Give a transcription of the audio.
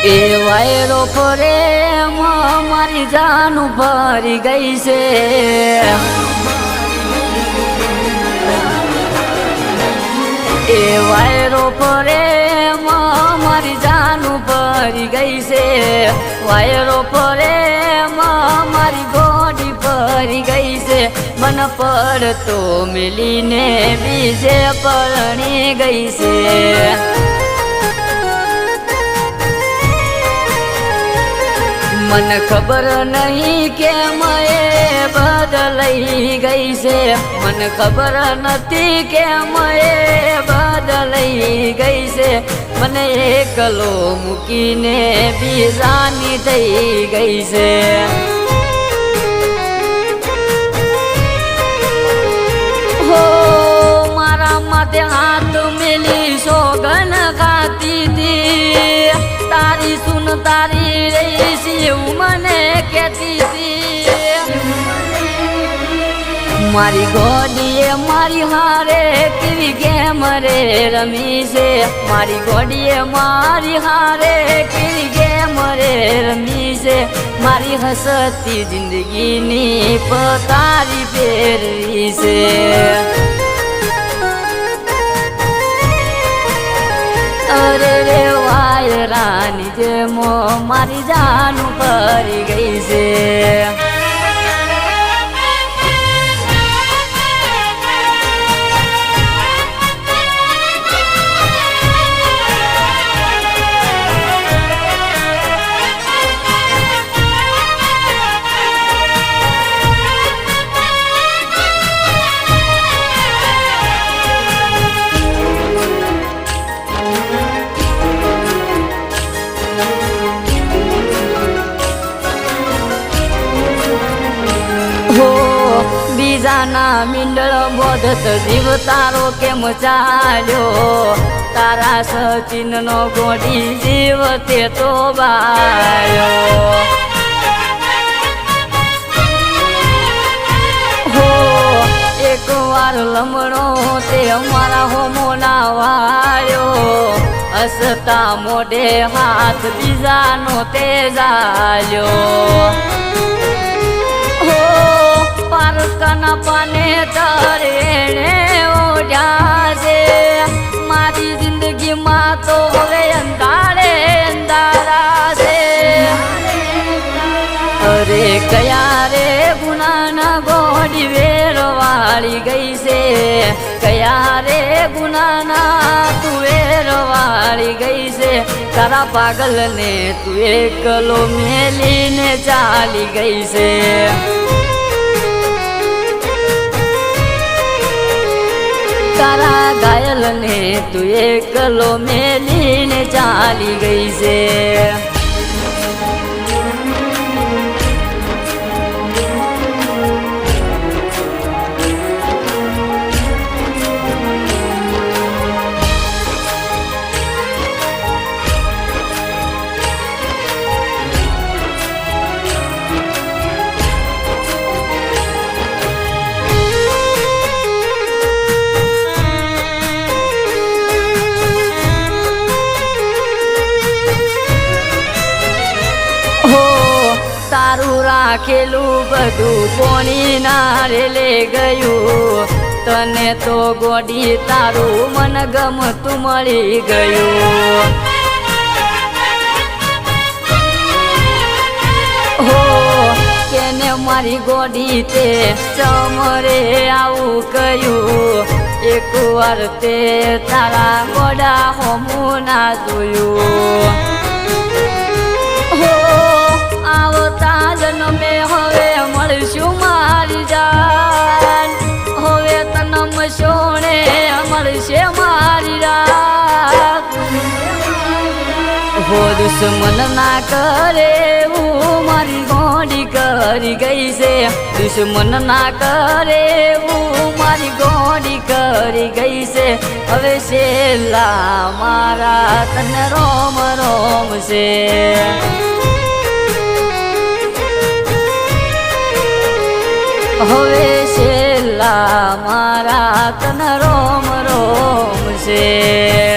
એ વાયરો ફરે મારી જાન ભરી ગઈ છે એ વાયરો ફરે મારી જાન ભરી ગઈ છે વાયરો ફરે મારી ગોડી ભરી ગઈ છે મન પડતો મિલીને બીજે પરણી ગઈ છે मन खबर नहीं के मैं बदलई गई से मन खबर नहीं के मैं बदलई गई से मन एकलो मूकीने बीजानी थई गई से हो मारा माथे हाथ मिली सोगन खाती थी तारी सुन तारी रही મને કહેતી હતી મારી ગોડીએ મારી હારે કેવી ગેમ રે રમી છે મારી ગોડીએ મારી હારે કેવી ગેમ રે રમી છે મારી હસતી જિંદગીની પતારી ફેરવી છે અરે રે વાયરાની જેમો મારી જાન ભરી ગઈ છે બીજાના મીંડળ બોધત જીવ તારો કેમ ચાલ્યો તારા સચિન નો ગોડી જીવ તે તો બાયો હો એક વાર લમણો તે અમારા હોમો ના વાળ્યો હસતા મોઢે હાથ બીજાનો તે જાલ્યો પારકાના પાને તરેણે ઓઢ્યા છે મારી જિંદગીમાં તો હવે અંધારે અંધારા છે અરે કયા રે ગુનાના ગોડી વેરવાળી ગઈ છે કયા રે ગુનાના તું વેરવાળી ગઈ છે તારા પાગલને તું એકલો મેલીને ચાલી ગઈ છે તારા ઘાયલ ને તું એકલો મેલીને ચાલી ગઈ છે તારું રાખેલું બધું કોણી નારે લે ગયું તને તો ગોડી તારું મન ગમતું મળી ગયું હો કેને મારી ગોડી તે ચમરે આવું કહ્યું એક વાર તે તારા ગોડા હોમું ના જોયું આવતા જન્મે હવે મળશું મારી જાન હવે તનમ સોણે મળશે મારી રાત હો દુશ્મન ના કરે હું મારી ગોડી કરી ગઈ છે દુશ્મન ના કરે હું મારી ગોડી કરી ગઈ છે હવે છેલ્લા મારા તને રોમ રોમ છે હવે છેલ્લા મારા તન રોમ રોમ છે